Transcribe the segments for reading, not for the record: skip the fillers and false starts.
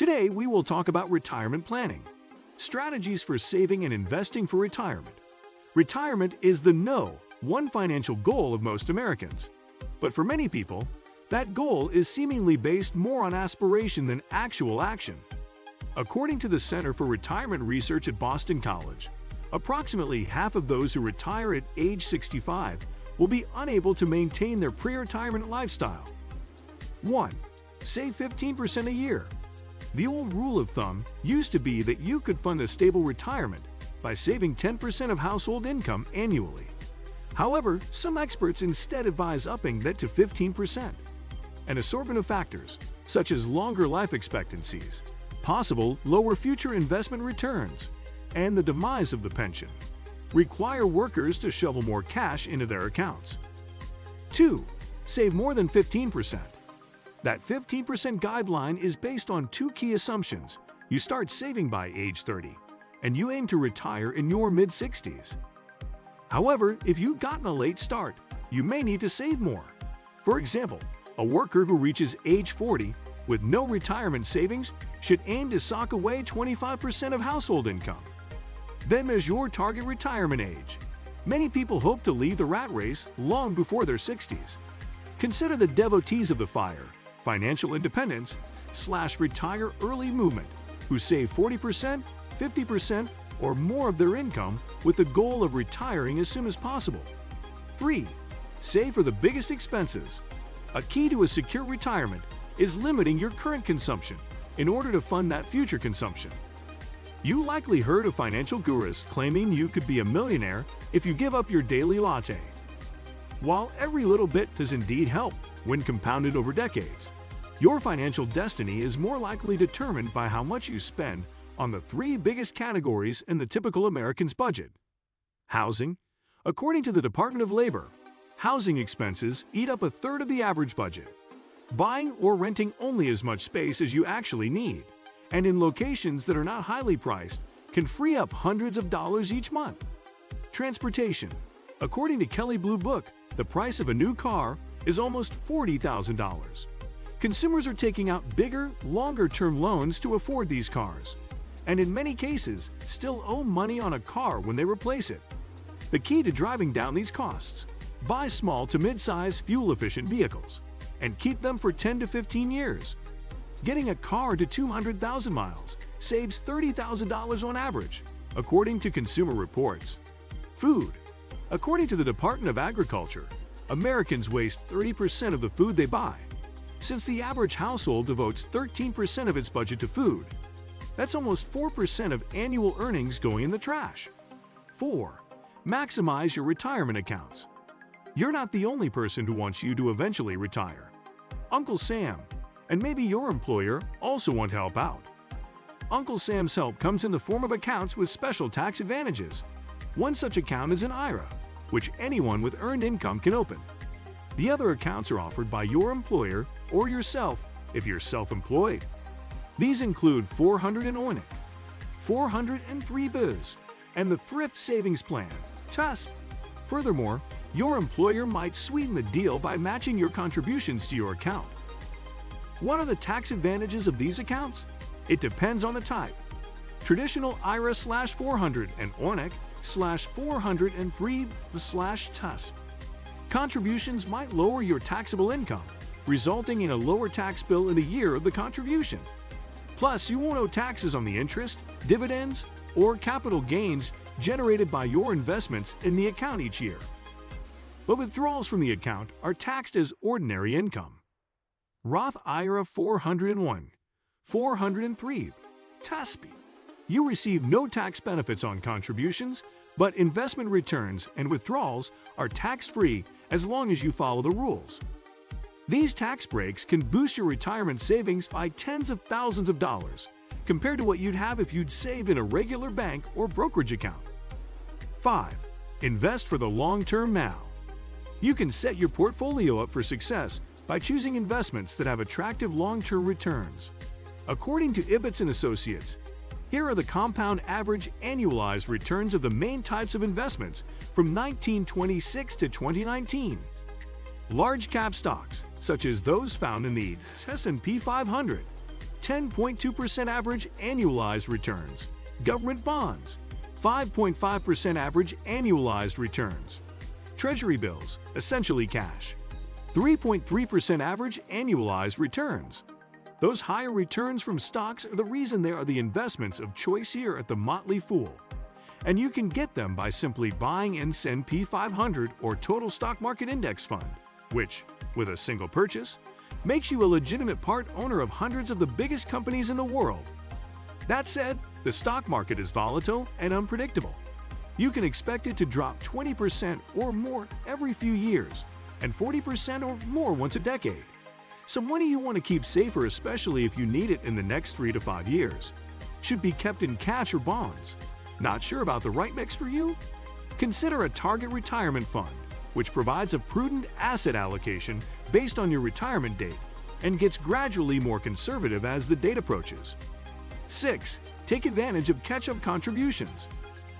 Today, we will talk about retirement planning, strategies for saving and investing for retirement. Retirement is the one financial goal of most Americans. But for many people, that goal is seemingly based more on aspiration than actual action. According to the Center for Retirement Research at Boston College, approximately half of those who retire at age 65 will be unable to maintain their pre-retirement lifestyle. 1. Save 15% a year. The old rule of thumb used to be that you could fund a stable retirement by saving 10% of household income annually. However, some experts instead advise upping that to 15%. An assortment of factors, such as longer life expectancies, possible lower future investment returns, and the demise of the pension, require workers to shovel more cash into their accounts. 2. Save more than 15%. That 15% guideline is based on two key assumptions. You start saving by age 30, and you aim to retire in your mid-60s. However, if you've gotten a late start, you may need to save more. For example, a worker who reaches age 40 with no retirement savings should aim to sock away 25% of household income. Then there's your target retirement age. Many people hope to leave the rat race long before their 60s. Consider the devotees of the FIRE, financial independence / retire early movement, who save 40%, 50%, or more of their income with the goal of retiring as soon as possible. 3. Save for the biggest expenses. A key to a secure retirement is limiting your current consumption in order to fund that future consumption. You likely heard of financial gurus claiming you could be a millionaire if you give up your daily latte. While every little bit does indeed help when compounded over decades, your financial destiny is more likely determined by how much you spend on the three biggest categories in the typical American's budget. Housing. According to the Department of Labor, housing expenses eat up a third of the average budget. Buying or renting only as much space as you actually need, and in locations that are not highly priced, can free up hundreds of dollars each month. Transportation. According to Kelley Blue Book, the price of a new car is almost $40,000. Consumers are taking out bigger, longer-term loans to afford these cars, and in many cases, still owe money on a car when they replace it. The key to driving down these costs: buy small to mid-size fuel-efficient vehicles and keep them for 10 to 15 years. Getting a car to 200,000 miles saves $30,000 on average, according to Consumer Reports. Food. According to the Department of Agriculture, Americans waste 30% of the food they buy. Since the average household devotes 13% of its budget to food, that's almost 4% of annual earnings going in the trash. 4. Maximize your retirement accounts. You're not the only person who wants you to eventually retire. Uncle Sam and maybe your employer also want to help out. Uncle Sam's help comes in the form of accounts with special tax advantages. One such account is an IRA, which anyone with earned income can open. The other accounts are offered by your employer or yourself if you're self-employed. These include 400 and ORNIC, 403 BIZ, and the Thrift Savings Plan, TUSP. Furthermore, your employer might sweeten the deal by matching your contributions to your account. What are the tax advantages of these accounts? It depends on the type. Traditional IRA /400 and ORNIC /403 /TUSP. Contributions might lower your taxable income, resulting in a lower tax bill in the year of the contribution. Plus, you won't owe taxes on the interest, dividends, or capital gains generated by your investments in the account each year. But withdrawals from the account are taxed as ordinary income. Roth IRA 401, 403, TUSP. You receive no tax benefits on contributions, but investment returns and withdrawals are tax-free as long as you follow the rules. These tax breaks can boost your retirement savings by tens of thousands of dollars compared to what you'd have if you'd saved in a regular bank or brokerage account. 5. Invest for the long term now. You can set your portfolio up for success by choosing investments that have attractive long-term returns. According to Ibbotts & Associates, here are the compound average annualized returns of the main types of investments from 1926 to 2019. Large cap stocks, such as those found in the S&P 500, 10.2% average annualized returns. Government bonds, 5.5% average annualized returns. Treasury bills, essentially cash, 3.3% average annualized returns. Those higher returns from stocks are the reason they are the investments of choice here at the Motley Fool. And you can get them by simply buying S&P 500 or Total Stock Market Index Fund, which, with a single purchase, makes you a legitimate part owner of hundreds of the biggest companies in the world. That said, the stock market is volatile and unpredictable. You can expect it to drop 20% or more every few years, and 40% or more once a decade. So money you want to keep safer, especially if you need it in the next 3 to 5 years, should be kept in cash or bonds. Not sure about the right mix for you? Consider a target retirement fund, which provides a prudent asset allocation based on your retirement date and gets gradually more conservative as the date approaches. 6. Take advantage of catch-up contributions.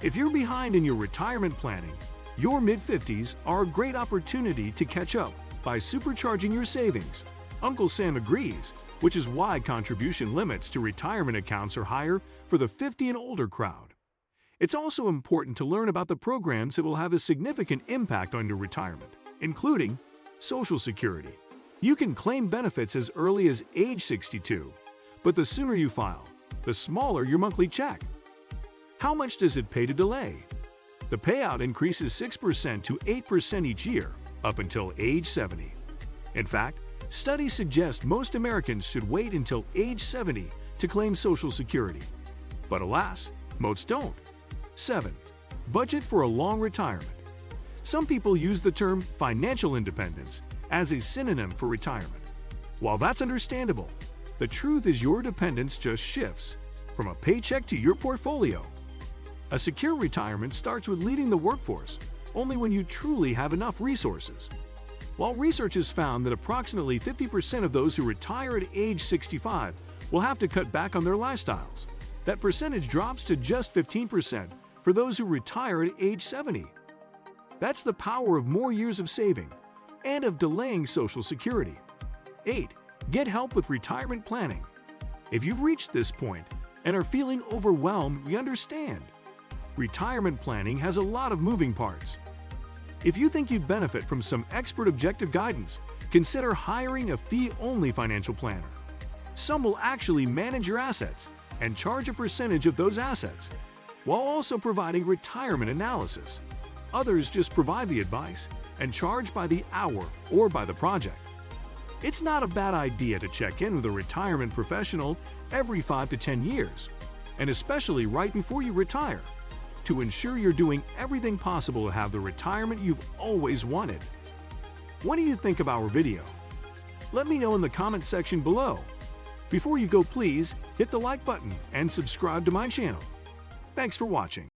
If you're behind in your retirement planning, your mid-50s are a great opportunity to catch up by supercharging your savings. Uncle Sam agrees, which is why contribution limits to retirement accounts are higher for the 50 and older crowd. It's also important to learn about the programs that will have a significant impact on your retirement, including Social Security. You can claim benefits as early as age 62, but the sooner you file, the smaller your monthly check. How much does it pay to delay? The payout increases 6% to 8% each year, up until age 70. In fact, studies suggest most Americans should wait until age 70 to claim Social Security. But alas, most don't. 7. Budget for a long retirement. Some people use the term financial independence as a synonym for retirement. While that's understandable, the truth is your dependence just shifts from a paycheck to your portfolio. A secure retirement starts with leaving the workforce only when you truly have enough resources. While research has found that approximately 50% of those who retire at age 65 will have to cut back on their lifestyles, that percentage drops to just 15% for those who retire at age 70. That's the power of more years of saving and of delaying Social Security. 8. Get help with retirement planning. If you've reached this point and are feeling overwhelmed, we understand. Retirement planning has a lot of moving parts. If you think you'd benefit from some expert objective guidance, consider hiring a fee-only financial planner. Some will actually manage your assets and charge a percentage of those assets, while also providing retirement analysis. Others just provide the advice and charge by the hour or by the project. It's not a bad idea to check in with a retirement professional every 5 to 10 years, and especially right before you retire, to ensure you're doing everything possible to have the retirement you've always wanted. What do you think of our video? Let me know in the comment section below. Before you go, please hit the like button and subscribe to my channel. Thanks for watching.